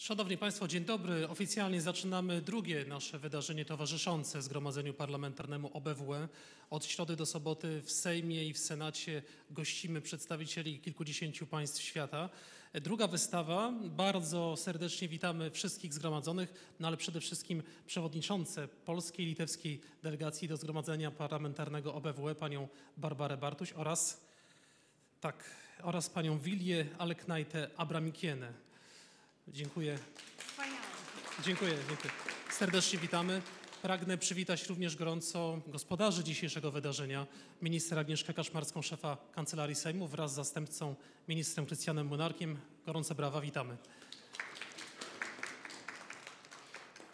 Szanowni Państwo, dzień dobry. Oficjalnie zaczynamy drugie nasze wydarzenie towarzyszące Zgromadzeniu Parlamentarnemu OBWE. Od środy do soboty w Sejmie i w Senacie gościmy przedstawicieli kilkudziesięciu państw świata. Druga wystawa. Bardzo serdecznie witamy wszystkich zgromadzonych, no ale przede wszystkim przewodniczącę polskiej i litewskiej delegacji do Zgromadzenia Parlamentarnego OBWE, panią Barbarę Bartuś oraz panią Vilię Aleknaitę-Abramikienę. Dziękuję. Dziękuję. Serdecznie witamy. Pragnę przywitać również gorąco gospodarzy dzisiejszego wydarzenia, minister Agnieszkę Kaczmarską, szefa Kancelarii Sejmu wraz z zastępcą ministrem Krystianem Młynarkiem. Gorące brawa, witamy.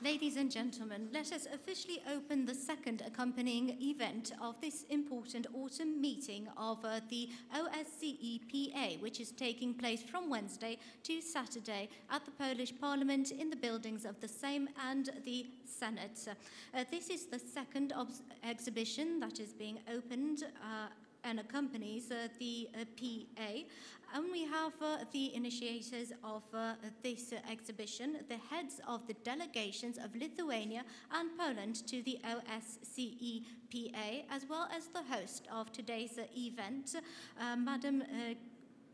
Ladies and gentlemen, let us officially open the second accompanying event of this important autumn meeting of the OSCE-PA, which is taking place from Wednesday to Saturday at the Polish Parliament in the buildings of the Sejm and the Senate. This is the second exhibition that is being opened and accompanies the PA. And we have the initiators of this exhibition, the heads of the delegations of Lithuania and Poland to the OSCE-PA, as well as the host of today's event,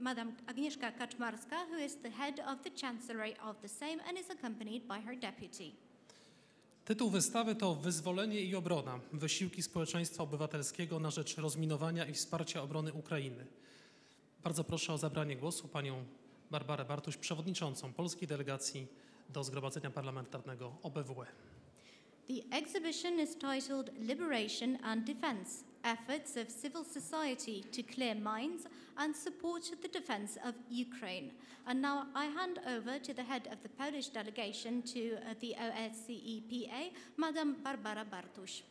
Madam Agnieszka Kaczmarska, who is the head of the Chancellery of the Sejm and is accompanied by her deputy. Tytuł wystawy to Wyzwolenie i obrona. Wysiłki społeczeństwa obywatelskiego na rzecz rozminowania i wsparcia obrony Ukrainy. Bardzo proszę o zabranie głosu panią Barbarę Bartuś, przewodniczącą polskiej delegacji do Zgromadzenia Parlamentarnego OBWE. The exhibition is titled Liberation and Defense: Efforts of Civil Society to Clear Mines and Support the Defense of Ukraine. And now I hand over to the head of the Polish delegation to the OSCE-PA, Madam Barbara Bartuś.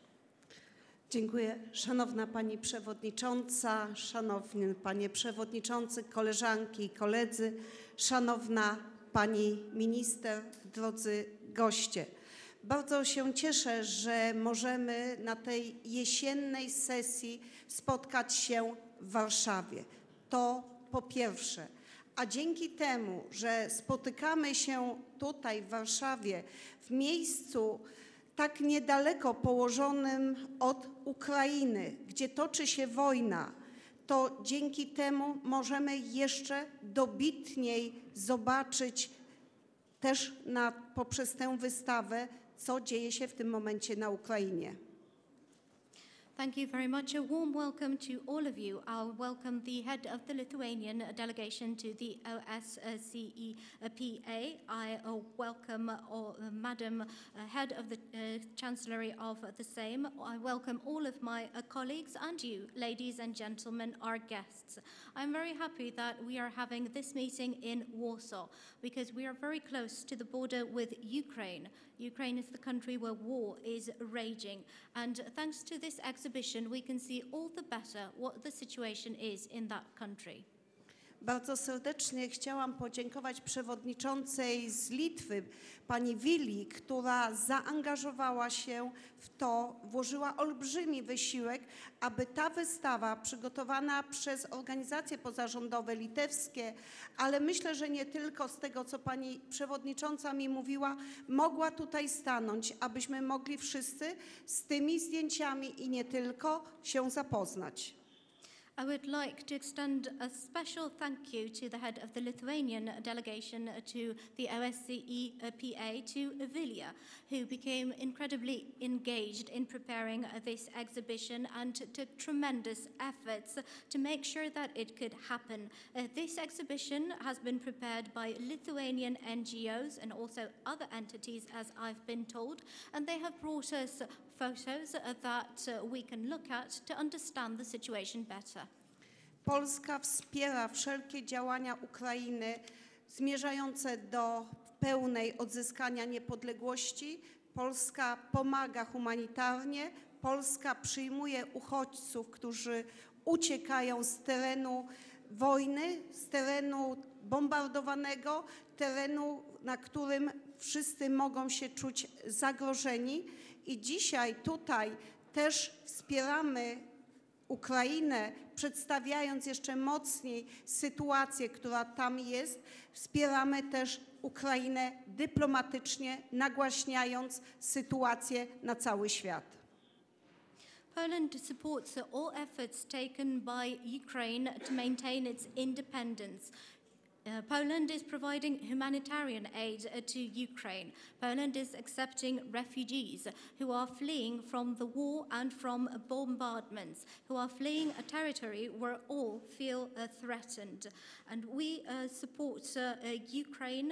Dziękuję. Szanowna Pani Przewodnicząca, Szanowny Panie Przewodniczący, koleżanki i koledzy, Szanowna Pani Minister, drodzy goście. Bardzo się cieszę, że możemy na tej jesiennej sesji spotkać się w Warszawie. To po pierwsze. A dzięki temu, że spotykamy się tutaj w Warszawie, w miejscu tak niedaleko położonym od Ukrainy, gdzie toczy się wojna, to dzięki temu możemy jeszcze dobitniej zobaczyć też poprzez tę wystawę, co dzieje się w tym momencie na Ukrainie. Thank you very much. A warm welcome to all of you. I'll welcome the head of the Lithuanian delegation to the OSCE-PA. I welcome Madam Head of the Chancellery of the Sejm. I welcome all of my colleagues and you, ladies and gentlemen, our guests. I'm very happy that we are having this meeting in Warsaw because we are very close to the border with Ukraine. Ukraine is the country where war is raging, and thanks to this exhibition we can see all the better what the situation is in that country. Bardzo serdecznie chciałam podziękować przewodniczącej z Litwy, pani Wilii, która zaangażowała się w to, włożyła olbrzymi wysiłek, aby ta wystawa przygotowana przez organizacje pozarządowe litewskie, ale myślę, że nie tylko, z tego co pani przewodnicząca mi mówiła, mogła tutaj stanąć, abyśmy mogli wszyscy z tymi zdjęciami i nie tylko się zapoznać. I would like to extend a special thank you to the head of the Lithuanian delegation to the OSCE-PA, to Vilia, who became incredibly engaged in preparing this exhibition and took tremendous efforts to make sure that it could happen. This exhibition has been prepared by Lithuanian NGOs and also other entities, as I've been told, and they have brought us photos that we can look at to understand the situation better. Polska wspiera wszelkie działania Ukrainy zmierzające do pełnej odzyskania niepodległości. Polska pomaga humanitarnie. Polska przyjmuje uchodźców, którzy uciekają z terenu wojny, z terenu bombardowanego, terenu, na którym wszyscy mogą się czuć zagrożeni. I dzisiaj tutaj też wspieramy Ukrainę, przedstawiając jeszcze mocniej sytuację, która tam jest. Wspieramy też Ukrainę dyplomatycznie, nagłaśniając sytuację na cały świat. Poland supports all efforts taken by Ukraine to maintain its independence. Poland is providing humanitarian aid to Ukraine. Poland is accepting refugees who are fleeing from the war and from bombardments, who are fleeing a territory where all feel threatened. And we support Ukraine.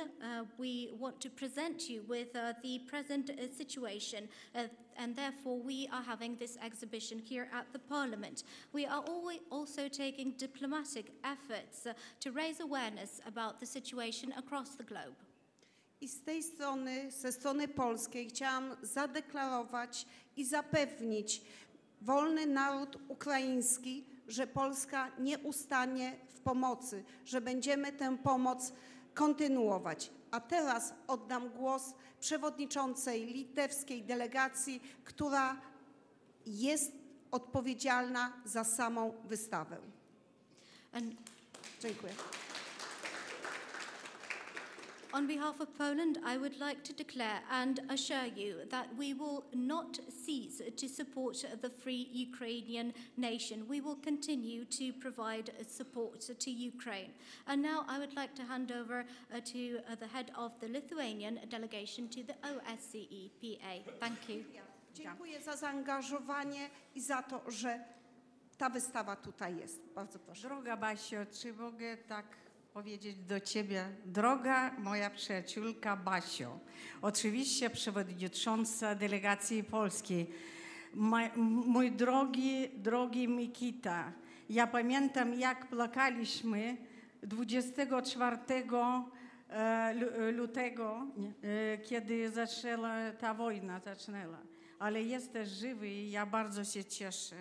We want to present you with the present situation, and therefore we are having this exhibition here at the Parliament. We are also taking diplomatic efforts to raise awareness about the situation across the globe. I z tej strony, ze strony polskiej chciałam zadeklarować i zapewnić wolny naród ukraiński, że Polska nie ustanie w pomocy, że będziemy tę pomoc kontynuować. A teraz oddam głos przewodniczącej litewskiej delegacji, która jest odpowiedzialna za samą wystawę. Dziękuję. On behalf of Poland, I would like to declare and assure you that we will not cease to support the free Ukrainian nation. We will continue to provide support to Ukraine. And now I would like to hand over to the head of the Lithuanian delegation to the OSCE PA. Thank you. Dziękuję za zaangażowanie i za to, że ta wystawa tutaj jest. Bardzo proszę. Droga Basio, czy mogę tak powiedzieć do Ciebie, droga moja przyjaciółka Basio, oczywiście przewodnicząca delegacji polskiej, mój drogi Mikita, ja pamiętam jak płakaliśmy 24 lutego, kiedy zaczęła ta wojna, ale jesteś żywy i ja bardzo się cieszę.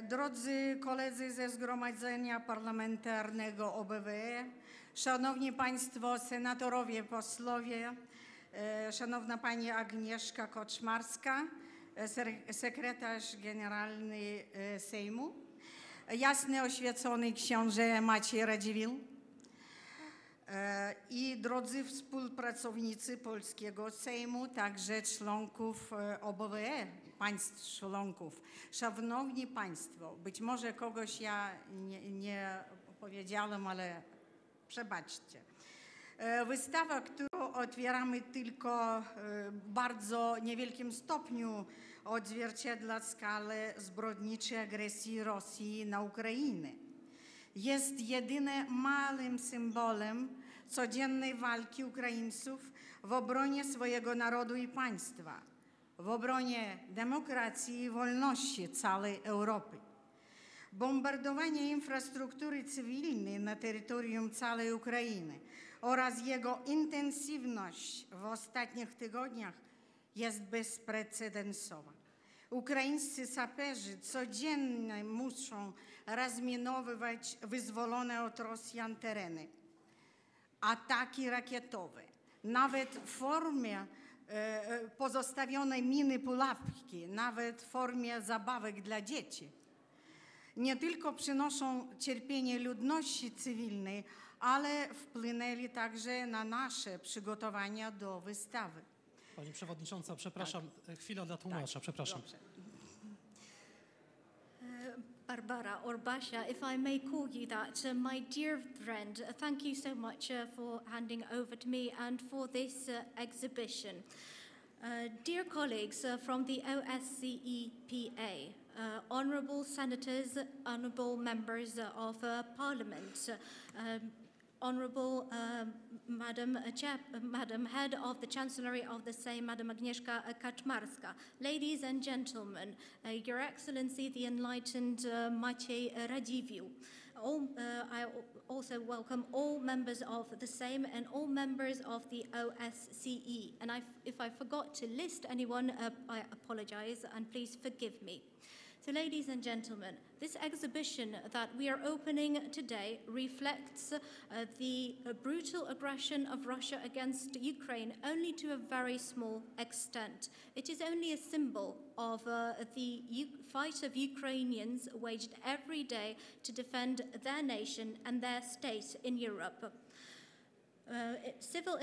Drodzy koledzy ze Zgromadzenia Parlamentarnego OBWE, szanowni państwo senatorowie, posłowie, szanowna pani Agnieszka Koczmarska, sekretarz generalny Sejmu, jasny oświecony książę Maciej Radziwiłł i drodzy współpracownicy Polskiego Sejmu, także członków OBWE, państw członków. Szanowni Państwo, być może kogoś ja nie powiedziałem, ale przebaczcie. Wystawa, którą otwieramy tylko w bardzo niewielkim stopniu, odzwierciedla skalę zbrodniczej agresji Rosji na Ukrainę. Jest jedynie małym symbolem codziennej walki Ukraińców w obronie swojego narodu i państwa, w obronie demokracji i wolności całej Europy. Bombardowanie infrastruktury cywilnej na terytorium całej Ukrainy oraz jego intensywność w ostatnich tygodniach jest bezprecedensowa. Ukraińscy saperzy codziennie muszą rozminowywać wyzwolone od Rosjan tereny. Ataki rakietowe, nawet w formie pozostawionej miny pułapki, nawet w formie zabawek dla dzieci, nie tylko przynoszą cierpienie ludności cywilnej, ale wpłynęli także na nasze przygotowania do wystawy. Pani przewodnicząca, przepraszam, chwila dla tłumacza, przepraszam. Barbara or Basia, if I may call you that, my dear friend, thank you so much for handing over to me and for this exhibition. Dear colleagues from the OSCE PA, honourable senators, honourable members of Parliament, Honourable Madam Head of the Chancellery of the Sejm, Madam Agnieszka Kaczmarska, ladies and gentlemen, Your Excellency the Enlightened Maciej Radziwiłł. I also welcome all members of the Sejm and all members of the OSCE. And if I forgot to list anyone, I apologise and please forgive me. So, ladies and gentlemen, this exhibition that we are opening today reflects the brutal aggression of Russia against Ukraine only to a very small extent. It is only a symbol of the fight of Ukrainians waged every day to defend their nation and their state in Europe. Civil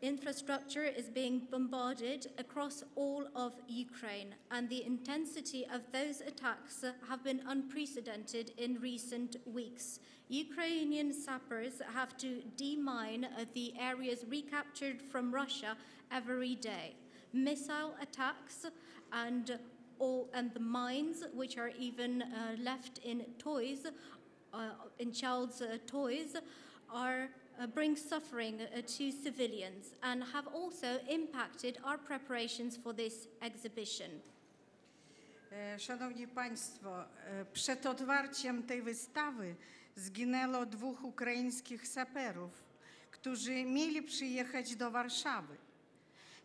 infrastructure is being bombarded across all of Ukraine, and the intensity of those attacks have been unprecedented in recent weeks. Ukrainian sappers have to demine the areas recaptured from Russia every day. Missile attacks and the mines, which are even left in toys, in child's toys, bring suffering to civilians and have also impacted our preparations for this exhibition. Szanowni Państwo, przed otwarciem tej wystawy zginęło 2 ukraińskich saperów, którzy mieli przyjechać do Warszawy.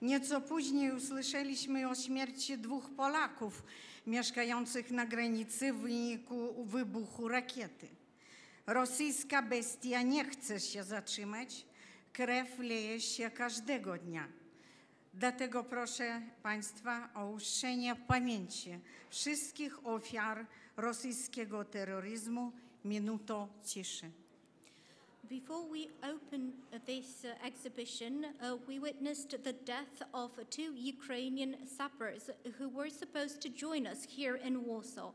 Nieco później usłyszeliśmy o śmierci 2 Polaków mieszkających na granicy w wyniku wybuchu rakiety. Rosyjska bestia nie chce się zatrzymać, krew leje się każdego dnia. Dlatego proszę Państwa o uczczenie pamięci wszystkich ofiar rosyjskiego terroryzmu minutą ciszy. Before we open this exhibition, we witnessed the death of 2 Ukrainian sappers who were supposed to join us here in Warsaw.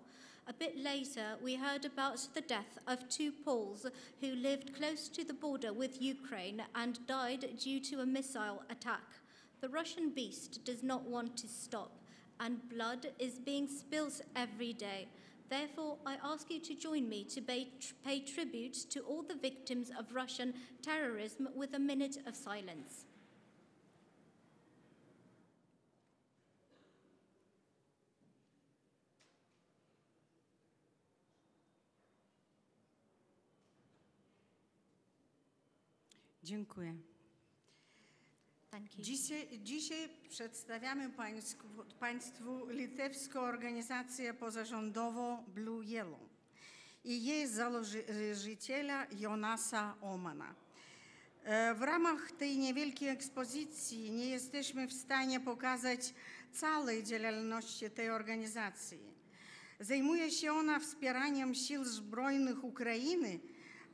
A bit later, we heard about the death of 2 Poles who lived close to the border with Ukraine and died due to a missile attack. The Russian beast does not want to stop, and blood is being spilled every day. Therefore, I ask you to join me to pay tribute to all the victims of Russian terrorism with a minute of silence. Dziękuję. Thank you. Dzisiaj przedstawiamy Państwu litewską organizację pozarządową Blue Yellow i jej założyciela Jonasa Omana. W ramach tej niewielkiej ekspozycji nie jesteśmy w stanie pokazać całej działalności tej organizacji. Zajmuje się ona wspieraniem sił zbrojnych Ukrainy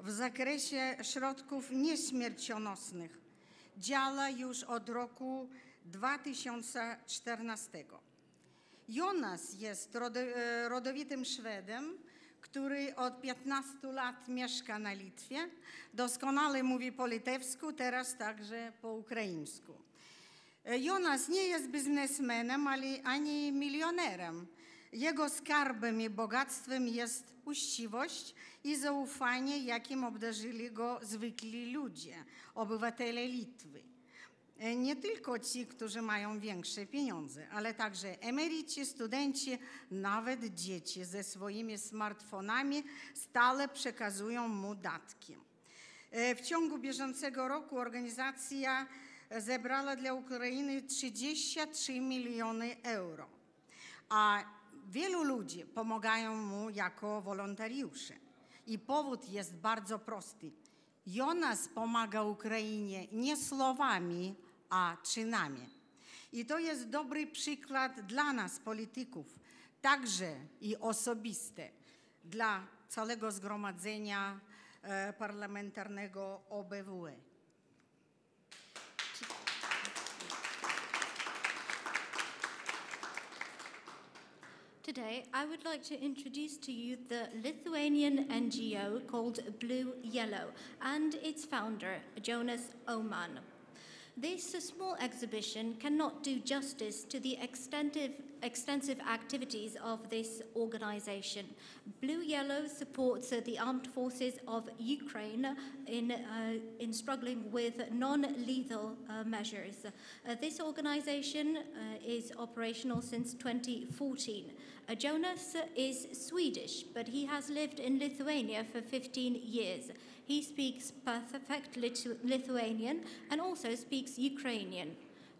w zakresie środków nieśmiercionośnych. Działa już od roku 2014. Jonas jest rodowitym Szwedem, który od 15 lat mieszka na Litwie. Doskonale mówi po litewsku, teraz także po ukraińsku. Jonas nie jest biznesmenem ani milionerem. Jego skarbem i bogactwem jest uczciwość i zaufanie, jakim obdarzyli go zwykli ludzie, obywatele Litwy. Nie tylko ci, którzy mają większe pieniądze, ale także emeryci, studenci, nawet dzieci ze swoimi smartfonami stale przekazują mu datki. W ciągu bieżącego roku organizacja zebrała dla Ukrainy 33 miliony euro, a wielu ludzi pomagają mu jako wolontariusze. I powód jest bardzo prosty. Jonas pomaga Ukrainie nie słowami, a czynami. I to jest dobry przykład dla nas, polityków, także i osobiste, dla całego zgromadzenia parlamentarnego OBWE. Today, I would like to introduce to you the Lithuanian NGO called Blue Yellow and its founder, Jonas Oman. This small exhibition cannot do justice to the extensive activities of this organization. Blue Yellow supports the armed forces of Ukraine in struggling with non-lethal measures. This organization is operational since 2014. Jonas is Swedish, but he has lived in Lithuania for 15 years. He speaks perfect Lithuanian and also speaks Ukrainian.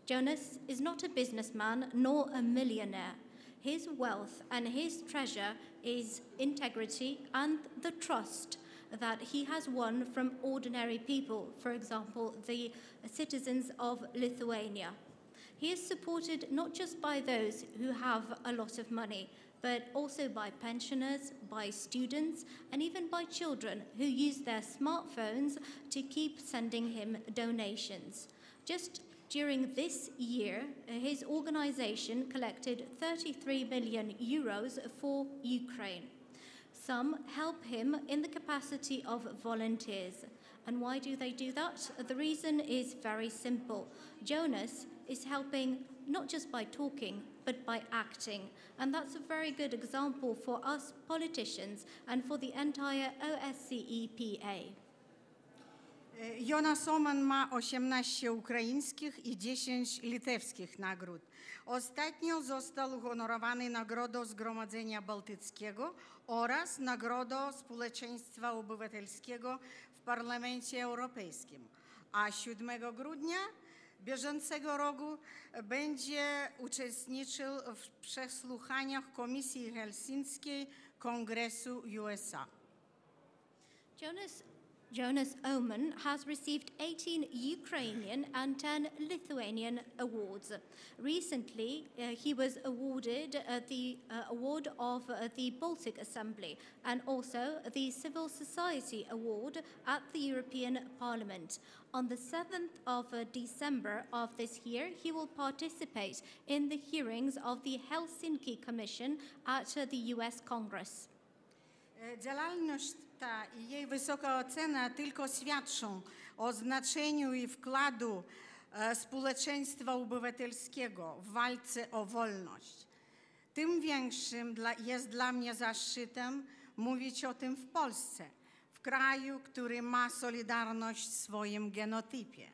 Jonas is not a businessman nor a millionaire. His wealth and his treasure is integrity and the trust that he has won from ordinary people, for example, the citizens of Lithuania. He is supported not just by those who have a lot of money, but also by pensioners, by students, and even by children who use their smartphones to keep sending him donations. Just during this year, his organization collected 33 million euros for Ukraine. Some help him in the capacity of volunteers. And why do they do that? The reason is very simple. Jonas is helping not just by talking, but by acting. And that's a very good example for us politicians and for the entire OSCE-PA. Jonas Oman ma 18 ukraińskich i 10 litewskich nagród. Ostatnio został uhonorowany Nagrodą Zgromadzenia Bałtyckiego oraz Nagrodą Społeczeństwa Obywatelskiego w Parlamencie Europejskim. A 7 grudnia bieżącego roku będzie uczestniczył w przesłuchaniach Komisji Helsińskiej Kongresu USA. Jonas Oman has received 18 Ukrainian and 10 Lithuanian awards. Recently, he was awarded the award of the Baltic Assembly and also the Civil Society Award at the European Parliament. On the 7th of December of this year, he will participate in the hearings of the Helsinki Commission at the US Congress. Działalność ta i jej wysoka ocena tylko świadczą o znaczeniu i wkładu społeczeństwa obywatelskiego w walce o wolność. Tym większym jest dla mnie zaszczytem mówić o tym w Polsce, w kraju, który ma solidarność w swoim genotypie,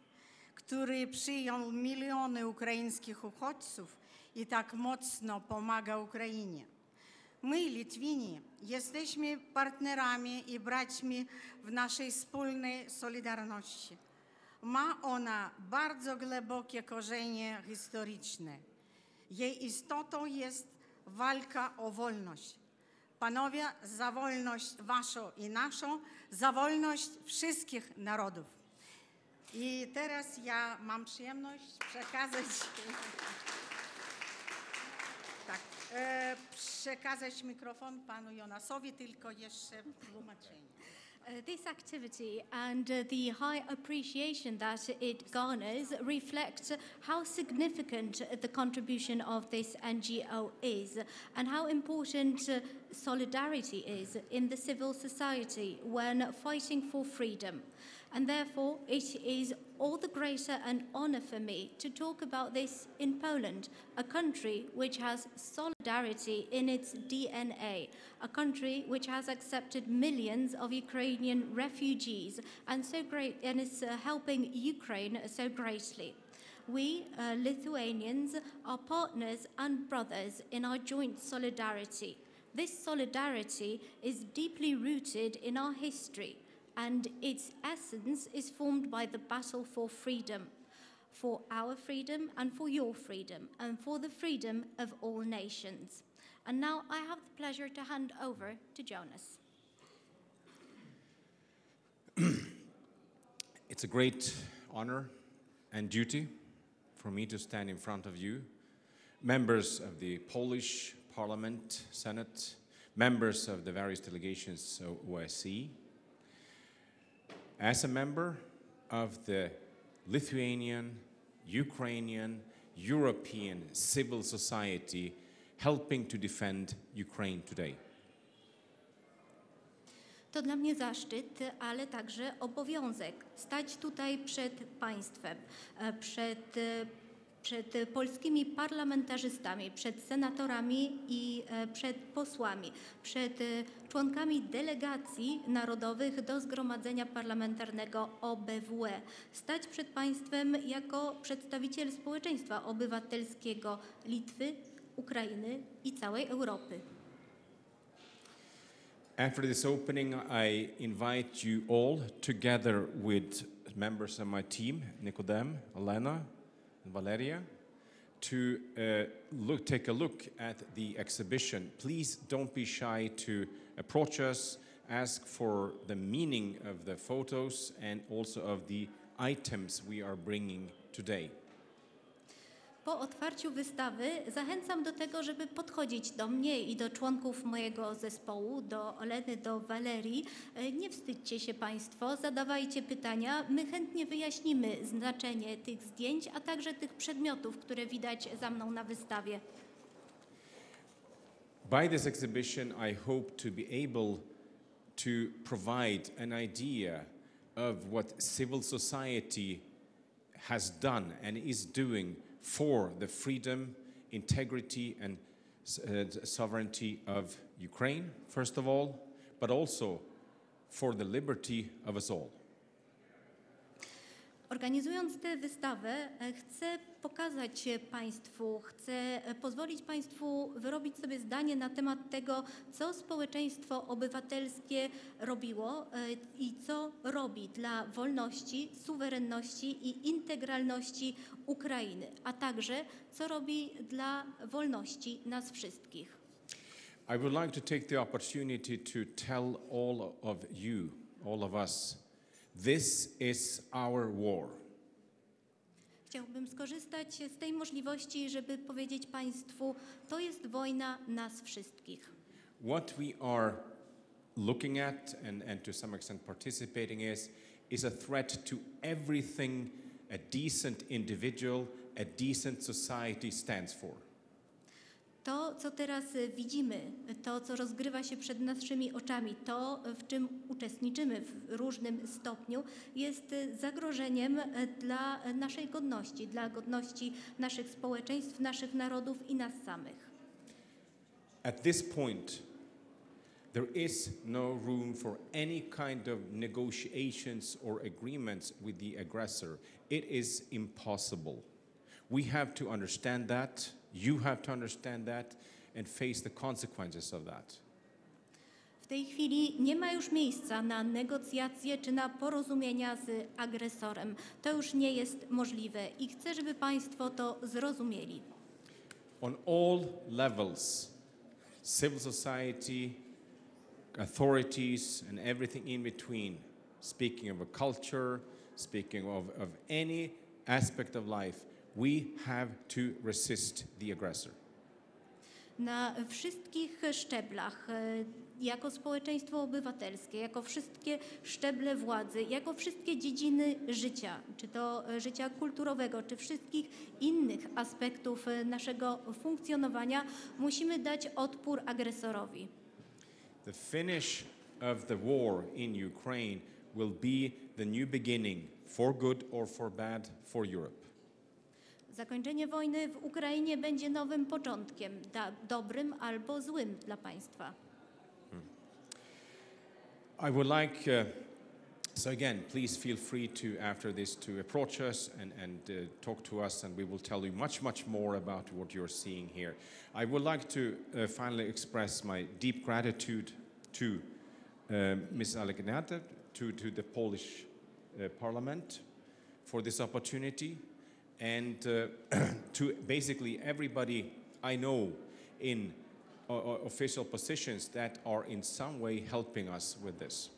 który przyjął miliony ukraińskich uchodźców i tak mocno pomaga Ukrainie. My, Litwini, jesteśmy partnerami i braćmi w naszej wspólnej solidarności. Ma ona bardzo głębokie korzenie historyczne. Jej istotą jest walka o wolność. Panowie, za wolność waszą i naszą, za wolność wszystkich narodów. I teraz ja mam przyjemność przekazać mikrofon panu Jonasowi, tylko jeszcze tłumaczenie. This activity and the high appreciation that it garners reflects how significant the contribution of this NGO is and how important solidarity is in the civil society when fighting for freedom. And therefore, it is all the greater an honor for me to talk about this in Poland, a country which has solidarity in its DNA, a country which has accepted millions of Ukrainian refugees and is helping Ukraine so greatly. We, Lithuanians, are partners and brothers in our joint solidarity. This solidarity is deeply rooted in our history, and its essence is formed by the battle for freedom, for our freedom and for your freedom, and for the freedom of all nations. And now I have the pleasure to hand over to Jonas. It's a great honor and duty for me to stand in front of you, members of the Polish Parliament, Senate, members of the various delegations of OSCE, as a member of the Lithuanian, Ukrainian, European civil society helping to defend Ukraine today. To dla mnie zaszczyt, ale także obowiązek stać tutaj przed państwem, przed polskimi parlamentarzystami, przed senatorami i przed posłami, przed członkami delegacji narodowych do Zgromadzenia Parlamentarnego OBWE. Stać przed państwem jako przedstawiciel społeczeństwa obywatelskiego Litwy, Ukrainy i całej Europy. After this opening, I invite you all, together with members of my team, Nikodem, Elena, and Valeria, to take a look at the exhibition. Please don't be shy to approach us, ask for the meaning of the photos and also of the items we are bringing today. Po otwarciu wystawy zachęcam do tego, żeby podchodzić do mnie i do członków mojego zespołu, do Oleny, do Walerii. Nie wstydźcie się Państwo, zadawajcie pytania. My chętnie wyjaśnimy znaczenie tych zdjęć, a także tych przedmiotów, które widać za mną na wystawie. By this exhibition, I hope to be able to provide an idea of what civil society has done and is doing for the freedom, integrity, and sovereignty of Ukraine, first of all, but also for the liberty of us all. Organizując tę wystawę, chcę pokazać Państwu, chcę pozwolić Państwu wyrobić sobie zdanie na temat tego, co społeczeństwo obywatelskie robiło i co robi dla wolności, suwerenności i integralności Ukrainy, a także co robi dla wolności nas wszystkich. I would like to take the opportunity to tell all of you, all of us, this is our war. Chciałbym skorzystać z tej możliwości, żeby powiedzieć Państwu, to jest wojna nas wszystkich. What we are looking at and to some extent participating is a threat to everything a decent individual, a decent society stands for. To, co teraz widzimy, to, co rozgrywa się przed naszymi oczami, to, w czym uczestniczymy w różnym stopniu, jest zagrożeniem dla naszej godności, dla godności naszych społeczeństw, naszych narodów i nas samych. At this point, there is no room for any kind of negotiations or agreements with the aggressor. It is impossible. We have to understand that. You have to understand that and face the consequences of that. W tej chwili nie ma już miejsca na negocjacje czy na porozumienia z agresorem. To już nie jest możliwe i chcę, żeby Państwo to zrozumieli. On all levels, civil society, authorities, and everything in between, speaking of a culture, speaking of any aspect of life, we have to resist the aggressor. Na wszystkich szczeblach, jako społeczeństwo obywatelskie, jako wszystkie szczeble władzy, jako wszystkie dziedziny życia, czy to życia kulturowego, czy wszystkich innych aspektów naszego funkcjonowania, musimy dać odpór agresorowi. The finish of the war in Ukraine will be the new beginning, for good or for bad, for Europe. Zakończenie wojny w Ukrainie będzie nowym początkiem, dobrym albo złym dla państwa. I would like, so again, please feel free to, after this, to approach us and talk to us, and we will tell you much more about what you're seeing here. I would like to finally express my deep gratitude to Ms. Alegnata, to the Polish Parliament for this opportunity, and to basically everybody I know in official positions that are in some way helping us with this.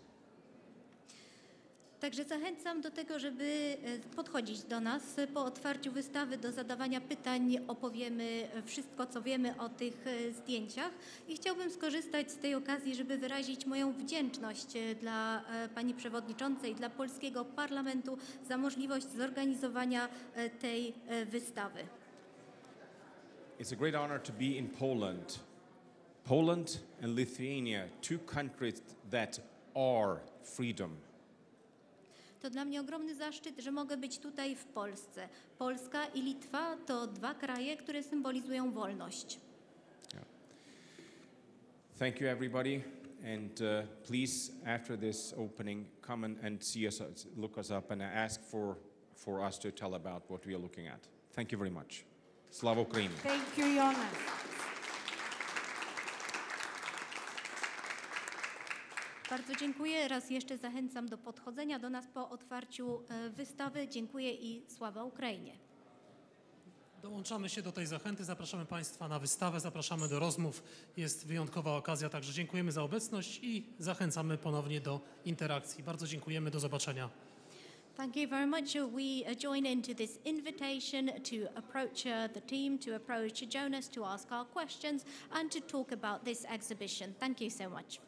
Także zachęcam do tego, żeby podchodzić do nas po otwarciu wystawy, do zadawania pytań. Opowiemy wszystko, co wiemy o tych zdjęciach i chciałbym skorzystać z tej okazji, żeby wyrazić moją wdzięczność dla Pani Przewodniczącej, dla polskiego parlamentu za możliwość zorganizowania tej wystawy. It's a great honor to be in Poland. Poland and Lithuania, two countries that are freedom. To dla mnie ogromny zaszczyt, że mogę być tutaj w Polsce. Polska i Litwa to dwa kraje, które symbolizują wolność. Yeah. Thank you, everybody. And please, after this opening, come and see us, look us up and ask for us to tell about what we are looking at. Thank you very much. Slava Ukraini. Thank you, Jonas. Bardzo dziękuję. Raz jeszcze zachęcam do podchodzenia do nas po otwarciu wystawy. Dziękuję i sława Ukrainie. Dołączamy się do tej zachęty, zapraszamy Państwa na wystawę, zapraszamy do rozmów. Jest wyjątkowa okazja, także dziękujemy za obecność i zachęcamy ponownie do interakcji. Bardzo dziękujemy, do zobaczenia. Thank you very much. We join into this invitation to approach the team, to approach Jonas, to ask our questions and to talk about this exhibition. Thank you so much.